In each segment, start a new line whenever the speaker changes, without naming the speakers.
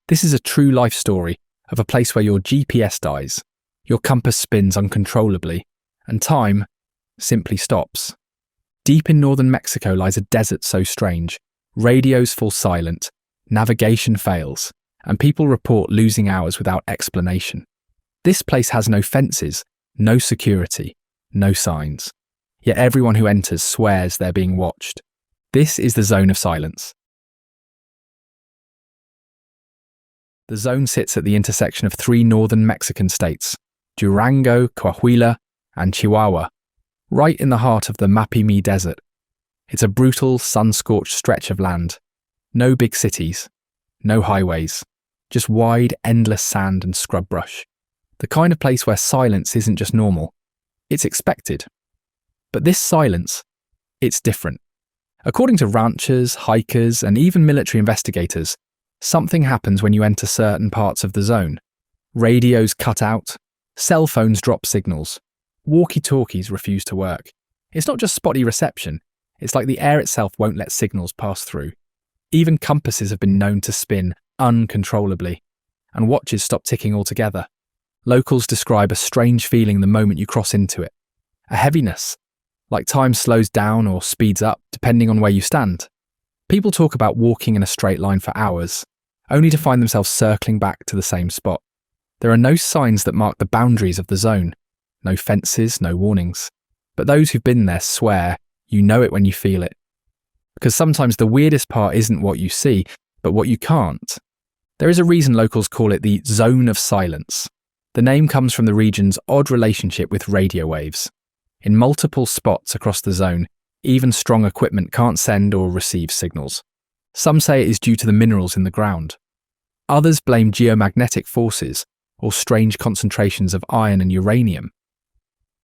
This is a true life story of a place where your GPS dies, your compass spins uncontrollably, and time simply stops. Deep in northern Mexico lies a desert so strange, radios fall silent, navigation fails, and people report losing hours without explanation. This place has no fences, no security, no signs. Yet everyone who enters swears they're being watched. This is the Zone of Silence. The zone sits at the intersection of three northern Mexican states, Durango, Coahuila, and Chihuahua, right in the heart of the Mapimí Desert. It's a brutal, sun-scorched stretch of land. No big cities, no highways, just wide, endless sand and scrub brush. The kind of place where silence isn't just normal, it's expected. But this silence, it's different. According to ranchers, hikers, and even military investigators, something happens when you enter certain parts of the zone. Radios cut out, cell phones drop signals, walkie-talkies refuse to work. It's not just spotty reception, it's like the air itself won't let signals pass through. Even compasses have been known to spin uncontrollably, and watches stop ticking altogether. Locals describe a strange feeling the moment you cross into it. A heaviness, like time slows down or speeds up depending on where you stand. People talk about walking in a straight line for hours, only to find themselves circling back to the same spot. There are no signs that mark the boundaries of the zone, no fences, no warnings. But those who've been there swear you know it when you feel it. Because sometimes the weirdest part isn't what you see, but what you can't. There is a reason locals call it the Zone of Silence. The name comes from the region's odd relationship with radio waves. In multiple spots across the zone, even strong equipment can't send or receive signals. Some say it is due to the minerals in the ground. Others blame geomagnetic forces or strange concentrations of iron and uranium.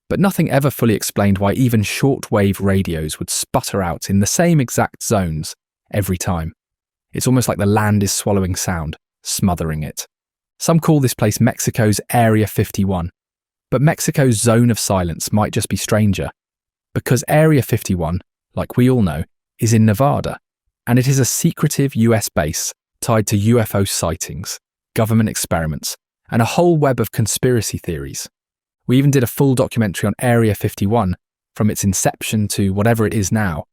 But nothing ever fully explained why even shortwave radios would sputter out in the same exact zones every time. It's almost like the land is swallowing sound, smothering it. Some call this place Mexico's Area 51. But Mexico's Zone of Silence might just be stranger, because Area 51, like we all know, is in Nevada, and it is a secretive US base tied to UFO sightings, government experiments, and a whole web of conspiracy theories. We even did a full documentary on Area 51, from its inception to whatever it is now.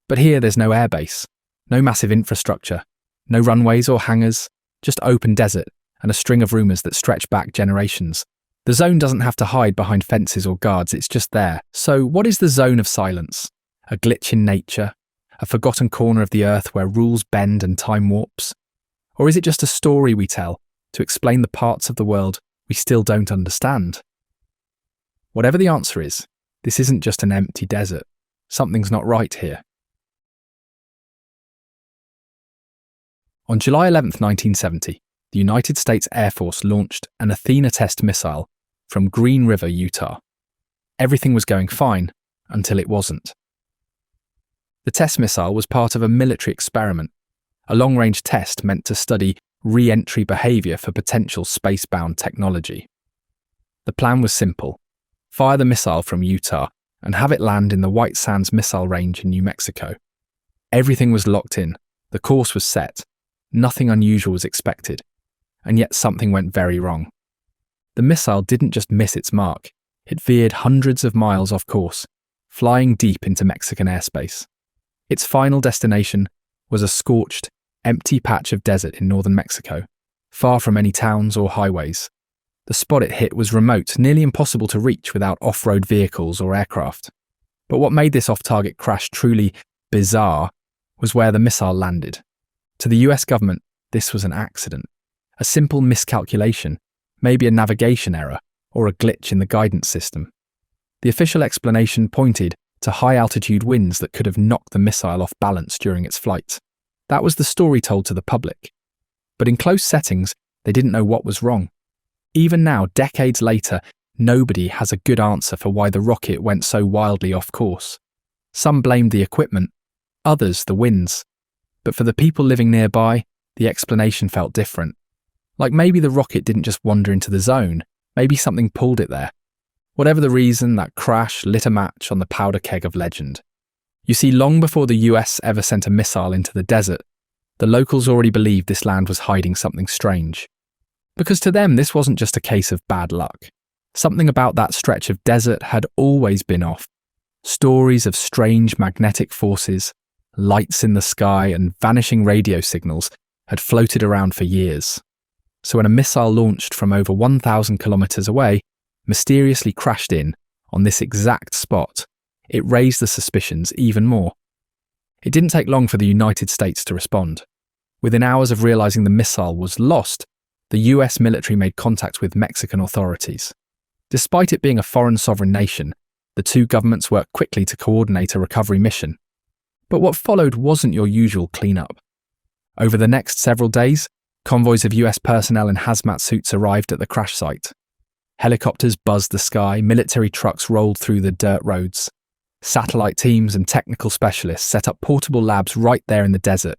But here there's no airbase, no massive infrastructure, no runways or hangars, just open desert and a string of rumours that stretch back generations. The zone doesn't have to hide behind fences or guards, it's just there. So what is the Zone of Silence? A glitch in nature? A forgotten corner of the earth where rules bend and time warps? Or is it just a story we tell to explain the parts of the world we still don't understand? Whatever the answer is, this isn't just an empty desert. Something's not right here. On July 11, 1970, the United States Air Force launched an Athena test missile from Green River, Utah. Everything was going fine until it wasn't. The test missile was part of a military experiment, a long-range test meant to study re-entry behaviour for potential space-bound technology. The plan was simple: fire the missile from Utah and have it land in the White Sands Missile Range in New Mexico. Everything was locked in, the course was set, nothing unusual was expected, and yet something went very wrong. The missile didn't just miss its mark, it veered hundreds of miles off course, flying deep into Mexican airspace. Its final destination was a scorched, empty patch of desert in northern Mexico, far from any towns or highways. The spot it hit was remote, nearly impossible to reach without off-road vehicles or aircraft. But what made this off-target crash truly bizarre was where the missile landed. To the US government, this was an accident, a simple miscalculation, maybe a navigation error or a glitch in the guidance system. The official explanation pointed to high-altitude winds that could have knocked the missile off balance during its flight. That was the story told to the public. But in close settings, they didn't know what was wrong. Even now, decades later, nobody has a good answer for why the rocket went so wildly off course. Some blamed the equipment, others the winds. But for the people living nearby, the explanation felt different. Like maybe the rocket didn't just wander into the zone, maybe something pulled it there. Whatever the reason, that crash lit a match on the powder keg of legend. You see, long before the US ever sent a missile into the desert, the locals already believed this land was hiding something strange. Because to them, this wasn't just a case of bad luck. Something about that stretch of desert had always been off. Stories of strange magnetic forces, lights in the sky, and vanishing radio signals had floated around for years. So when a missile launched from over 1,000 kilometers away mysteriously crashed in on this exact spot, it raised the suspicions even more. It didn't take long for the United States to respond. Within hours of realizing the missile was lost, the US military made contact with Mexican authorities. Despite it being a foreign sovereign nation, the two governments worked quickly to coordinate a recovery mission. But what followed wasn't your usual cleanup. Over the next several days, convoys of US personnel in hazmat suits arrived at the crash site. Helicopters buzzed the sky, military trucks rolled through the dirt roads. Satellite teams and technical specialists set up portable labs right there in the desert.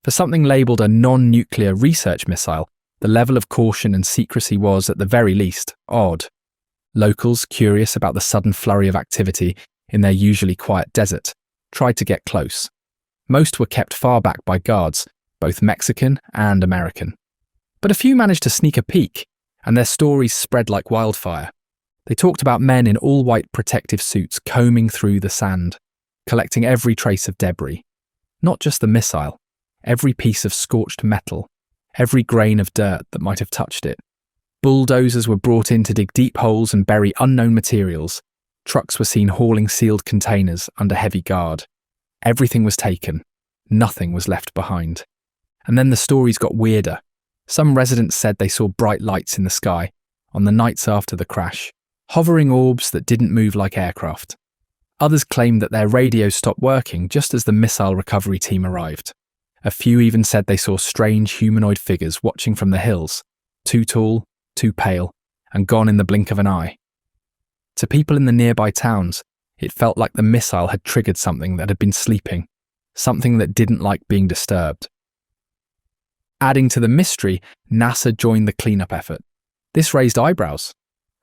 For something labelled a non-nuclear research missile, the level of caution and secrecy was, at the very least, odd. Locals, curious about the sudden flurry of activity in their usually quiet desert, tried to get close. Most were kept far back by guards, both Mexican and American. But a few managed to sneak a peek, and their stories spread like wildfire. They talked about men in all-white protective suits combing through the sand, collecting every trace of debris. Not just the missile, every piece of scorched metal, every grain of dirt that might have touched it. Bulldozers were brought in to dig deep holes and bury unknown materials. Trucks were seen hauling sealed containers under heavy guard. Everything was taken. Nothing was left behind. And then the stories got weirder. Some residents said they saw bright lights in the sky on the nights after the crash, hovering orbs that didn't move like aircraft. Others claimed that their radios stopped working just as the missile recovery team arrived. A few even said they saw strange humanoid figures watching from the hills, too tall, too pale, and gone in the blink of an eye. To people in the nearby towns, it felt like the missile had triggered something that had been sleeping, something that didn't like being disturbed. Adding to the mystery, NASA joined the cleanup effort. This raised eyebrows.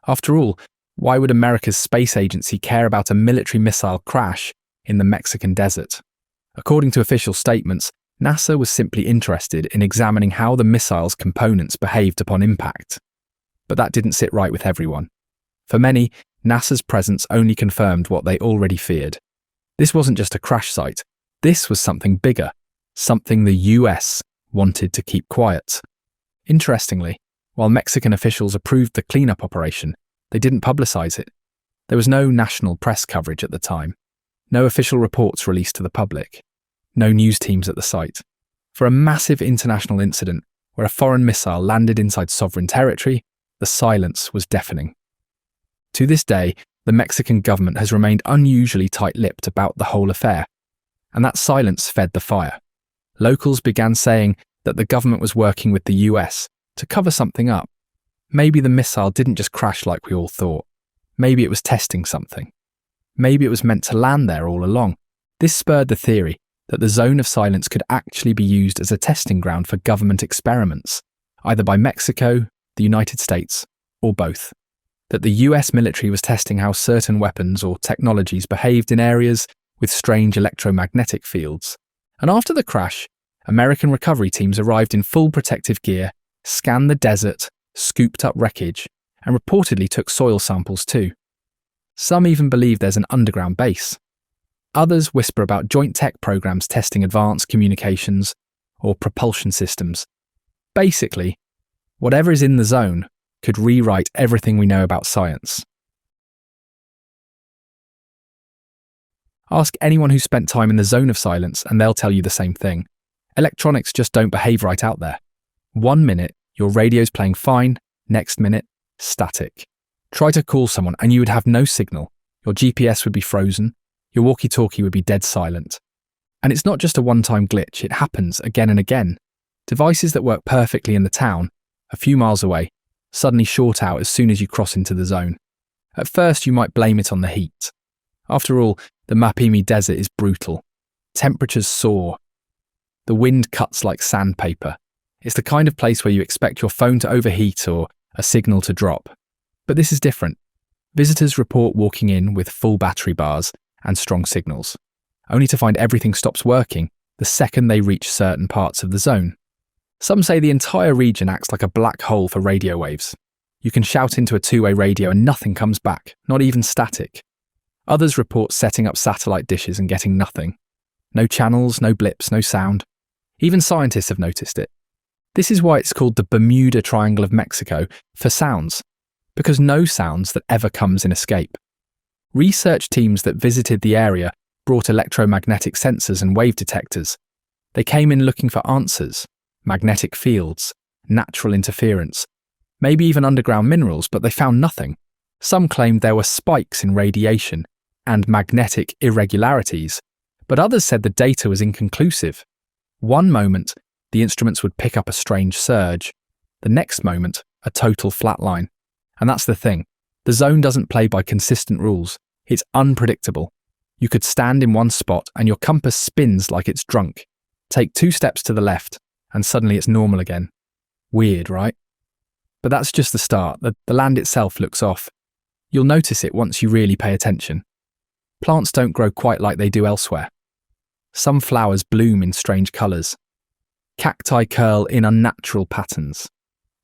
After all, why would America's space agency care about a military missile crash in the Mexican desert? According to official statements, NASA was simply interested in examining how the missile's components behaved upon impact. But that didn't sit right with everyone. For many, NASA's presence only confirmed what they already feared. This wasn't just a crash site. This was something bigger, something the US wanted to keep quiet. Interestingly, while Mexican officials approved the cleanup operation, they didn't publicize it. There was no national press coverage at the time, no official reports released to the public, no news teams at the site. For a massive international incident where a foreign missile landed inside sovereign territory, the silence was deafening. To this day, the Mexican government has remained unusually tight-lipped about the whole affair, and that silence fed the fire. Locals began saying that the government was working with the US to cover something up. Maybe the missile didn't just crash like we all thought. Maybe it was testing something. Maybe it was meant to land there all along. This spurred the theory that the zone of silence could actually be used as a testing ground for government experiments, either by Mexico, the United States, or both. That the US military was testing how certain weapons or technologies behaved in areas with strange electromagnetic fields. And after the crash, American recovery teams arrived in full protective gear, scanned the desert, scooped up wreckage, and reportedly took soil samples too. Some even believe there's an underground base. Others whisper about joint tech programs testing advanced communications or propulsion systems. Basically, whatever is in the zone could rewrite everything we know about science. Ask anyone who spent time in the zone of silence and they'll tell you the same thing. Electronics just don't behave right out there. 1 minute, your radio's playing fine, next minute, static. Try to call someone and you would have no signal. Your GPS would be frozen, your walkie-talkie would be dead silent. And it's not just a one-time glitch, it happens again and again. Devices that work perfectly in the town, a few miles away, suddenly short out as soon as you cross into the zone. At first you might blame it on the heat. After all, the Mapimí Desert is brutal. Temperatures soar. The wind cuts like sandpaper. It's the kind of place where you expect your phone to overheat or a signal to drop. But this is different. Visitors report walking in with full battery bars and strong signals, only to find everything stops working the second they reach certain parts of the zone. Some say the entire region acts like a black hole for radio waves. You can shout into a two-way radio and nothing comes back, not even static. Others report setting up satellite dishes and getting nothing. No channels, no blips, no sound. Even scientists have noticed it. This is why it's called the Bermuda Triangle of Mexico for sounds, because no sounds that ever comes in escape. Research teams that visited the area brought electromagnetic sensors and wave detectors. They came in looking for answers, magnetic fields, natural interference, maybe even underground minerals, but they found nothing. Some claimed there were spikes in radiation and magnetic irregularities, but others said the data was inconclusive. One moment, the instruments would pick up a strange surge. The next moment, a total flatline. And that's the thing. The zone doesn't play by consistent rules. It's unpredictable. You could stand in one spot and your compass spins like it's drunk. Take 2 steps to the left and suddenly it's normal again. Weird, right? But that's just the start. The land itself looks off. You'll notice it once you really pay attention. Plants don't grow quite like they do elsewhere. Some flowers bloom in strange colours. Cacti curl in unnatural patterns.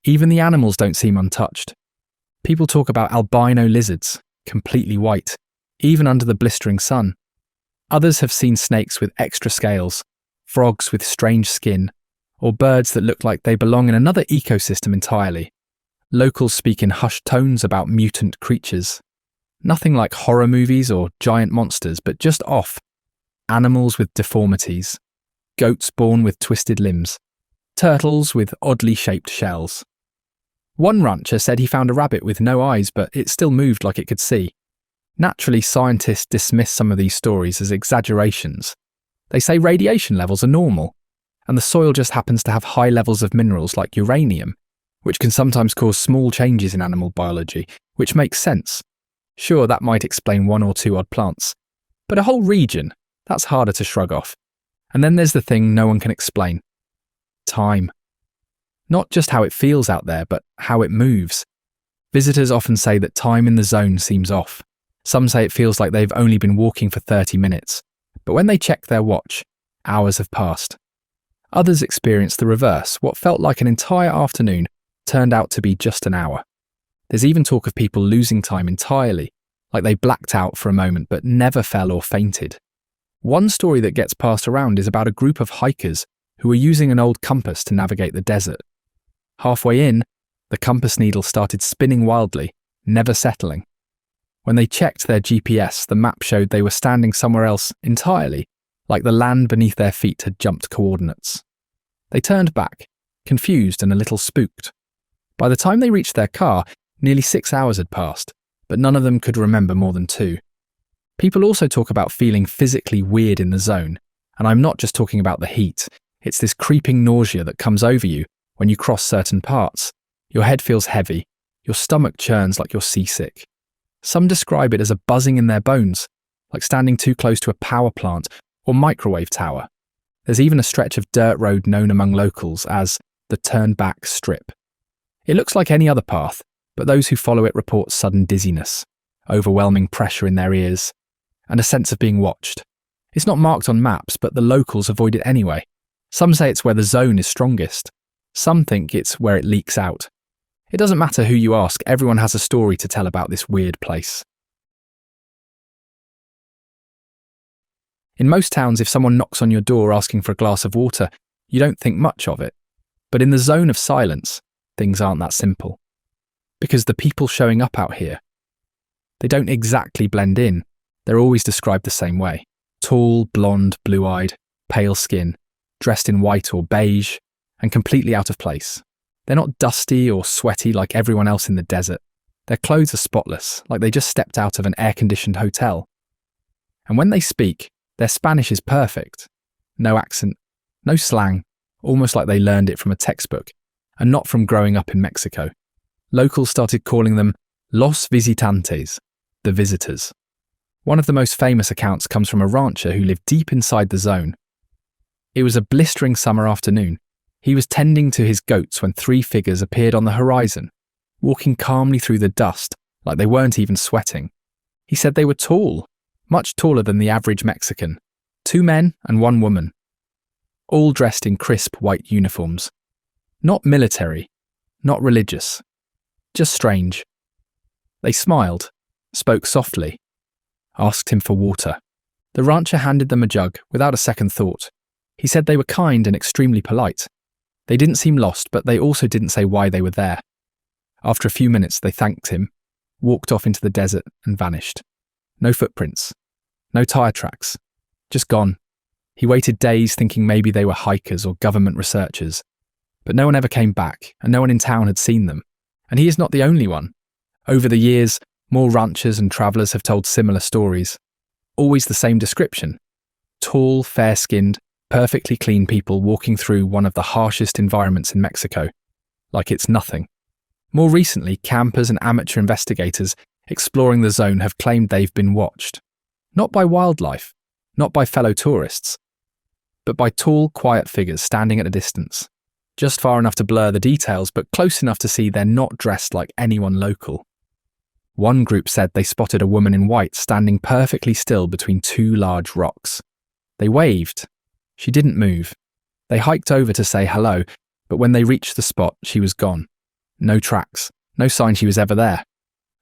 Even the animals don't seem untouched. People talk about albino lizards, completely white, even under the blistering sun. Others have seen snakes with extra scales, frogs with strange skin, or birds that look like they belong in another ecosystem entirely. Locals speak in hushed tones about mutant creatures. Nothing like horror movies or giant monsters, but just off. Animals with deformities. Goats born with twisted limbs. Turtles with oddly shaped shells. One rancher said he found a rabbit with no eyes, but it still moved like it could see. Naturally, scientists dismiss some of these stories as exaggerations. They say radiation levels are normal, and the soil just happens to have high levels of minerals like uranium, which can sometimes cause small changes in animal biology, which makes sense. Sure, that might explain 1 or 2 odd plants, but a whole region, that's harder to shrug off. And then there's the thing no one can explain. Time. Not just how it feels out there, but how it moves. Visitors often say that time in the zone seems off. Some say it feels like they've only been walking for 30 minutes, but when they check their watch, hours have passed. Others experience the reverse. What felt like an entire afternoon turned out to be just an hour. There's even talk of people losing time entirely, like they blacked out for a moment but never fell or fainted. One story that gets passed around is about a group of hikers who were using an old compass to navigate the desert. Halfway in, the compass needle started spinning wildly, never settling. When they checked their GPS, the map showed they were standing somewhere else entirely, like the land beneath their feet had jumped coordinates. They turned back, confused and a little spooked. By the time they reached their car, nearly 6 hours had passed, but none of them could remember more than 2. People also talk about feeling physically weird in the zone, and I'm not just talking about the heat. It's this creeping nausea that comes over you when you cross certain parts. Your head feels heavy, your stomach churns like you're seasick. Some describe it as a buzzing in their bones, like standing too close to a power plant or microwave tower. There's even a stretch of dirt road known among locals as the Turnback Strip. It looks like any other path, but those who follow it report sudden dizziness, overwhelming pressure in their ears, and a sense of being watched. It's not marked on maps, but the locals avoid it anyway. Some say it's where the zone is strongest. Some think it's where it leaks out. It doesn't matter who you ask, everyone has a story to tell about this weird place. In most towns, if someone knocks on your door asking for a glass of water, you don't think much of it. But in the zone of silence, things aren't that simple. Because the people showing up out here, they don't exactly blend in. They're always described the same way. Tall, blonde, blue-eyed, pale skin, dressed in white or beige, and completely out of place. They're not dusty or sweaty like everyone else in the desert. Their clothes are spotless, like they just stepped out of an air-conditioned hotel. And when they speak, their Spanish is perfect. No accent, no slang, almost like they learned it from a textbook, and not from growing up in Mexico. Locals started calling them Los Visitantes, the visitors. One of the most famous accounts comes from a rancher who lived deep inside the zone. It was a blistering summer afternoon. He was tending to his goats when 3 figures appeared on the horizon, walking calmly through the dust like they weren't even sweating. He said they were tall, much taller than the average Mexican. 2 men and 1 woman. all dressed in crisp white uniforms. Not military, not religious, just strange. They smiled, spoke softly, asked him for water. The rancher handed them a jug without a second thought. He said they were kind and extremely polite. They didn't seem lost, but they also didn't say why they were there. After a few minutes, they thanked him, walked off into the desert and vanished. No footprints, no tire tracks, just gone. He waited days thinking maybe they were hikers or government researchers. But no one ever came back, and no one in town had seen them. And he is not the only one. Over the years, more ranchers and travellers have told similar stories. Always the same description. Tall, fair-skinned, perfectly clean people walking through one of the harshest environments in Mexico. Like it's nothing. More recently, campers and amateur investigators exploring the zone have claimed they've been watched. Not by wildlife, not by fellow tourists, but by tall, quiet figures standing at a distance. Just far enough to blur the details, but close enough to see they're not dressed like anyone local. One group said they spotted a woman in white standing perfectly still between two large rocks. They waved. She didn't move. They hiked over to say hello, but when they reached the spot, she was gone. No tracks, no sign she was ever there.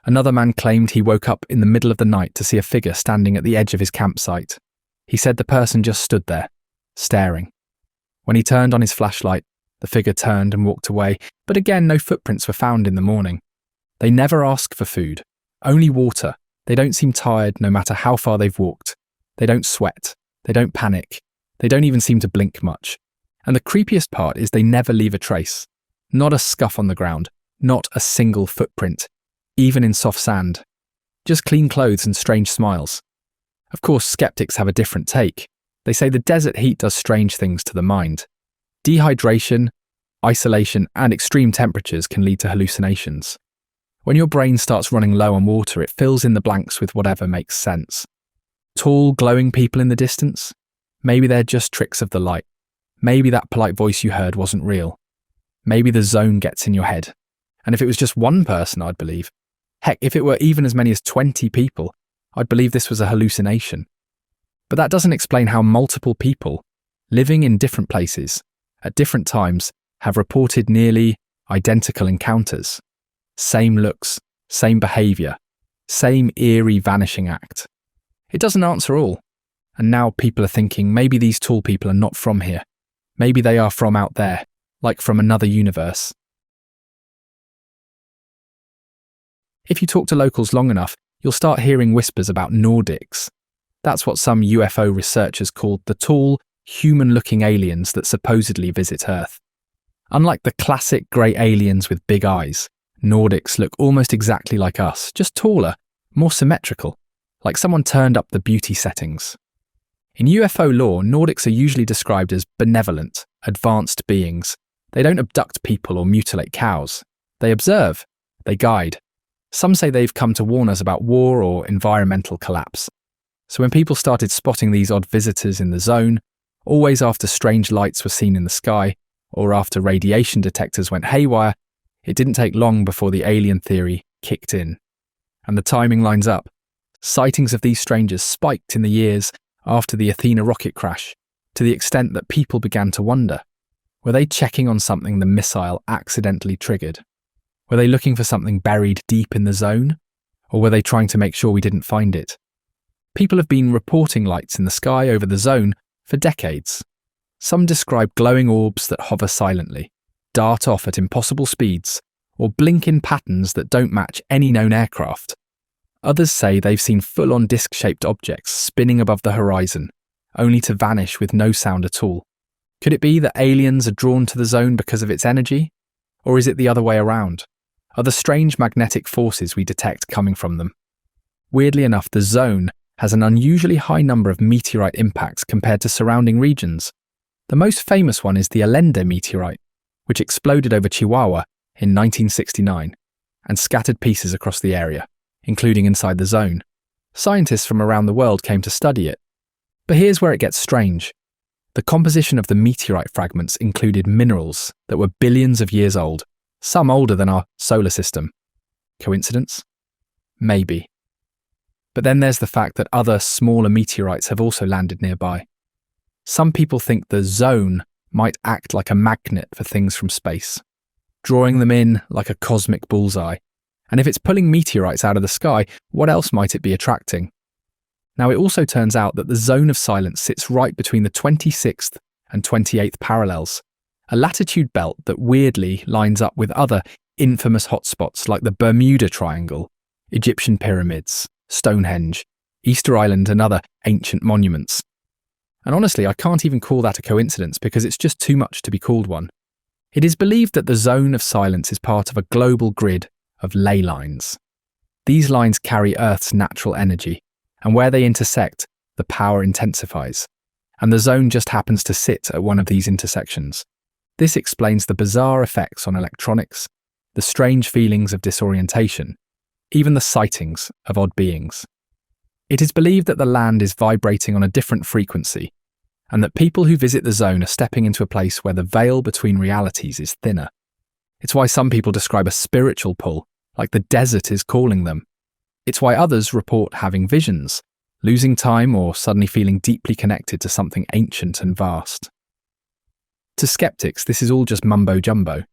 Another man claimed he woke up in the middle of the night to see a figure standing at the edge of his campsite. He said the person just stood there, staring. When he turned on his flashlight, the figure turned and walked away, but again no footprints were found in the morning. They never ask for food, only water. They don't seem tired no matter how far they've walked. They don't sweat. They don't panic. They don't even seem to blink much. And the creepiest part is they never leave a trace. Not a scuff on the ground, not a single footprint, even in soft sand. Just clean clothes and strange smiles. Of course, skeptics have a different take. They say the desert heat does strange things to the mind. Dehydration, isolation, and extreme temperatures can lead to hallucinations. When your brain starts running low on water, it fills in the blanks with whatever makes sense. Tall, glowing people in the distance? Maybe they're just tricks of the light. Maybe that polite voice you heard wasn't real. Maybe the zone gets in your head. And if it was just one person, I'd believe. Heck, if it were even as many as 20 people, I'd believe this was a hallucination. But that doesn't explain how multiple people, living in different places, at different times, have reported nearly identical encounters. Same looks, same behaviour, same eerie vanishing act. It doesn't answer all. And now people are thinking maybe these tall people are not from here. Maybe they are from out there, like from another universe. If you talk to locals long enough, you'll start hearing whispers about Nordics. That's what some UFO researchers called the tall, human-looking aliens that supposedly visit Earth. Unlike the classic grey aliens with big eyes, Nordics look almost exactly like us, just taller, more symmetrical, like someone turned up the beauty settings. In UFO lore, Nordics are usually described as benevolent, advanced beings. They don't abduct people or mutilate cows. They observe. They guide. Some say they've come to warn us about war or environmental collapse. So when people started spotting these odd visitors in the zone, always after strange lights were seen in the sky, or after radiation detectors went haywire, it didn't take long before the alien theory kicked in. And the timing lines up. Sightings of these strangers spiked in the years after the Athena rocket crash, to the extent that people began to wonder, were they checking on something the missile accidentally triggered? Were they looking for something buried deep in the zone? Or were they trying to make sure we didn't find it? People have been reporting lights in the sky over the zone for decades. Some describe glowing orbs that hover silently, dart off at impossible speeds, or blink in patterns that don't match any known aircraft. Others say they've seen full-on disc-shaped objects spinning above the horizon, only to vanish with no sound at all. Could it be that aliens are drawn to the zone because of its energy? Or is it the other way around? Are the strange magnetic forces we detect coming from them? Weirdly enough, the zone has an unusually high number of meteorite impacts compared to surrounding regions. The most famous one is the Allende meteorite, which exploded over Chihuahua in 1969 and scattered pieces across the area, including inside the zone. Scientists from around the world came to study it. But here's where it gets strange. The composition of the meteorite fragments included minerals that were billions of years old, some older than our solar system. Coincidence? Maybe. But then there's the fact that other, smaller meteorites have also landed nearby. Some people think the zone might act like a magnet for things from space, drawing them in like a cosmic bullseye. And if it's pulling meteorites out of the sky, what else might it be attracting? Now, it also turns out that the zone of silence sits right between the 26th and 28th parallels, a latitude belt that weirdly lines up with other infamous hotspots like the Bermuda Triangle, Egyptian pyramids, Stonehenge, Easter Island and other ancient monuments. And honestly, I can't even call that a coincidence because it's just too much to be called one. It is believed that the zone of silence is part of a global grid of ley lines. These lines carry Earth's natural energy, and where they intersect, the power intensifies. And the zone just happens to sit at one of these intersections. This explains the bizarre effects on electronics, the strange feelings of disorientation, even the sightings of odd beings. It is believed that the land is vibrating on a different frequency, and that people who visit the zone are stepping into a place where the veil between realities is thinner. It's why some people describe a spiritual pull, like the desert is calling them. It's why others report having visions, losing time or suddenly feeling deeply connected to something ancient and vast. To skeptics, this is all just mumbo-jumbo,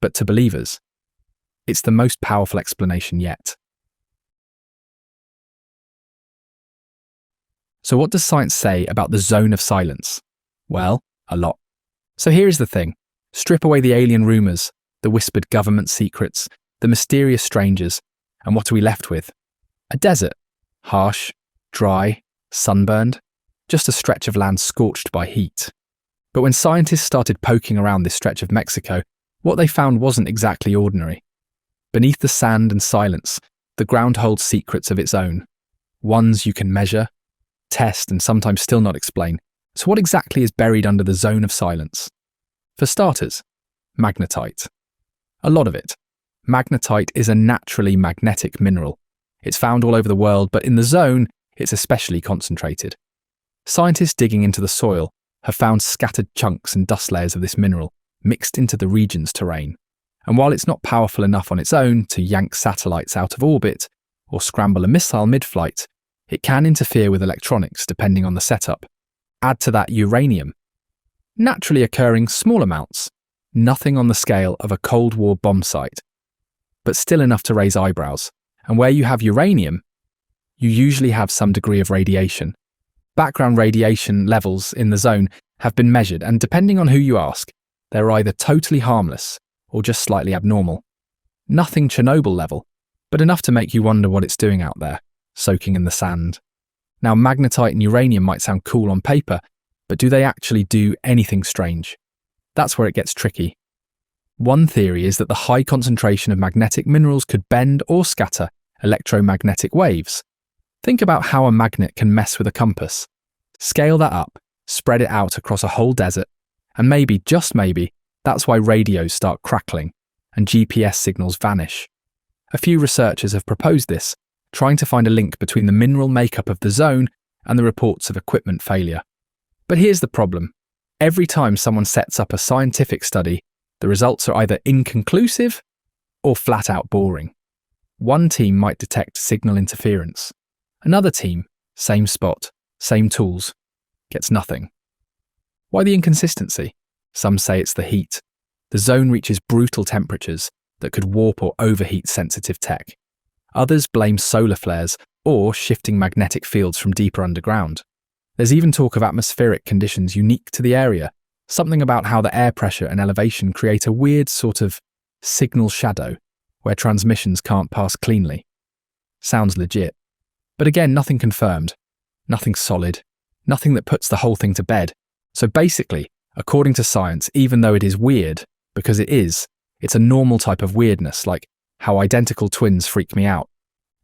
but to believers, it's the most powerful explanation yet. So what does science say about the zone of silence? Well, a lot. So here is the thing. Strip away the alien rumours, the whispered government secrets, the mysterious strangers, and what are we left with? A desert. Harsh, dry, sunburned, just a stretch of land scorched by heat. But when scientists started poking around this stretch of Mexico, what they found wasn't exactly ordinary. Beneath the sand and silence, the ground holds secrets of its own. Ones you can measure, test, and sometimes still not explain. So what exactly is buried under the zone of silence? For starters, magnetite. A lot of it. Magnetite is a naturally magnetic mineral. It's found all over the world, but in the zone, it's especially concentrated. Scientists digging into the soil have found scattered chunks and dust layers of this mineral mixed into the region's terrain. And while it's not powerful enough on its own to yank satellites out of orbit or scramble a missile mid-flight, it can interfere with electronics depending on the setup. Add to that uranium. Naturally occurring small amounts, nothing on the scale of a Cold War bomb site, but still enough to raise eyebrows. And where you have uranium, you usually have some degree of radiation. Background radiation levels in the zone have been measured, and depending on who you ask, they're either totally harmless or just slightly abnormal. Nothing Chernobyl level, but enough to make you wonder what it's doing out there, soaking in the sand. Now, magnetite and uranium might sound cool on paper, but do they actually do anything strange? That's where it gets tricky. One theory is that the high concentration of magnetic minerals could bend or scatter electromagnetic waves. Think about how a magnet can mess with a compass. Scale that up, spread it out across a whole desert, and maybe, just maybe, that's why radios start crackling and GPS signals vanish. A few researchers have proposed this, trying to find a link between the mineral makeup of the zone and the reports of equipment failure. But here's the problem. Every time someone sets up a scientific study, the results are either inconclusive or flat out boring. One team might detect signal interference. Another team, same spot, same tools, gets nothing. Why the inconsistency? Some say it's the heat. The zone reaches brutal temperatures that could warp or overheat sensitive tech. Others blame solar flares or shifting magnetic fields from deeper underground. There's even talk of atmospheric conditions unique to the area, something about how the air pressure and elevation create a weird sort of signal shadow where transmissions can't pass cleanly. Sounds legit. But again, nothing confirmed, nothing solid, nothing that puts the whole thing to bed. So basically, according to science, even though it is weird, because it's a normal type of weirdness, like how identical twins freak me out.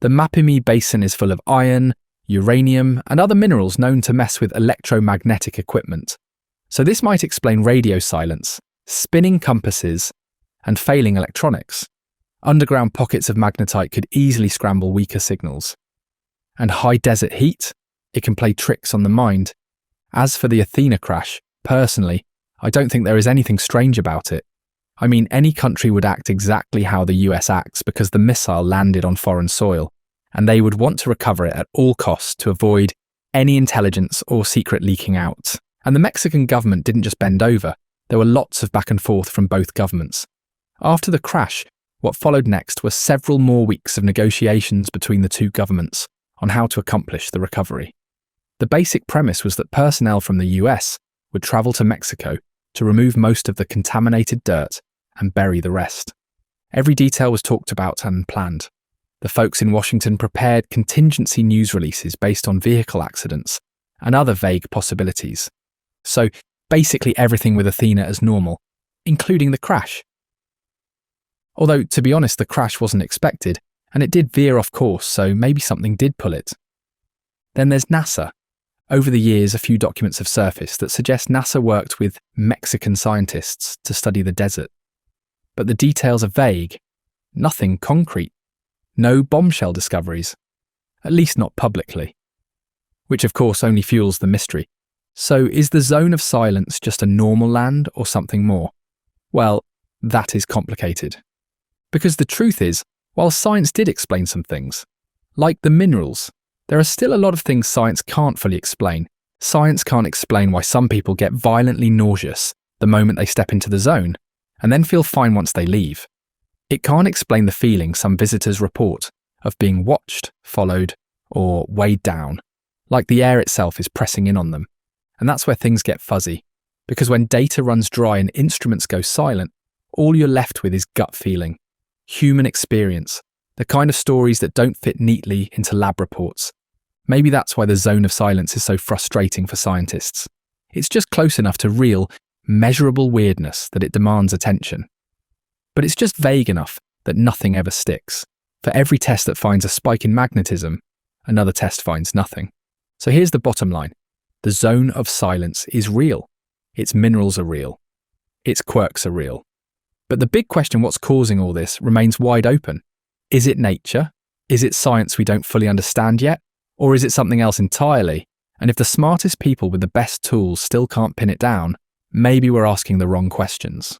The Mapimí Basin is full of iron, uranium, and other minerals known to mess with electromagnetic equipment. So this might explain radio silence, spinning compasses, and failing electronics. Underground pockets of magnetite could easily scramble weaker signals. And high desert heat? It can play tricks on the mind. As for the Athena crash, personally, I don't think there is anything strange about it. I mean, any country would act exactly how the US acts because the missile landed on foreign soil, and they would want to recover it at all costs to avoid any intelligence or secret leaking out. And the Mexican government didn't just bend over, there were lots of back and forth from both governments. After the crash, what followed next were several more weeks of negotiations between the two governments on how to accomplish the recovery. The basic premise was that personnel from the US would travel to Mexico to remove most of the contaminated dirt and bury the rest. Every detail was talked about and planned. The folks in Washington prepared contingency news releases based on vehicle accidents and other vague possibilities. So basically everything with Athena as normal, including the crash. Although, to be honest, the crash wasn't expected, and it did veer off course, so maybe something did pull it. Then there's NASA. Over the years, a few documents have surfaced that suggest NASA worked with Mexican scientists to study the desert. But the details are vague. Nothing concrete. No bombshell discoveries. At least not publicly. Which of course only fuels the mystery. So is the zone of silence just a normal land or something more? Well, that is complicated. Because the truth is, while science did explain some things, like the minerals, there are still a lot of things science can't fully explain. Science can't explain why some people get violently nauseous the moment they step into the zone, and then feel fine once they leave. It can't explain the feeling some visitors report of being watched, followed, or weighed down, like the air itself is pressing in on them. And that's where things get fuzzy, because when data runs dry and instruments go silent, all you're left with is gut feeling, human experience, the kind of stories that don't fit neatly into lab reports. Maybe that's why the zone of silence is so frustrating for scientists. It's just close enough to real, measurable weirdness that it demands attention. But it's just vague enough that nothing ever sticks. For every test that finds a spike in magnetism, another test finds nothing. So here's the bottom line. The zone of silence is real. Its minerals are real. Its quirks are real. But the big question, what's causing all this, remains wide open. Is it nature? Is it science we don't fully understand yet? Or is it something else entirely? And if the smartest people with the best tools still can't pin it down, maybe we're asking the wrong questions.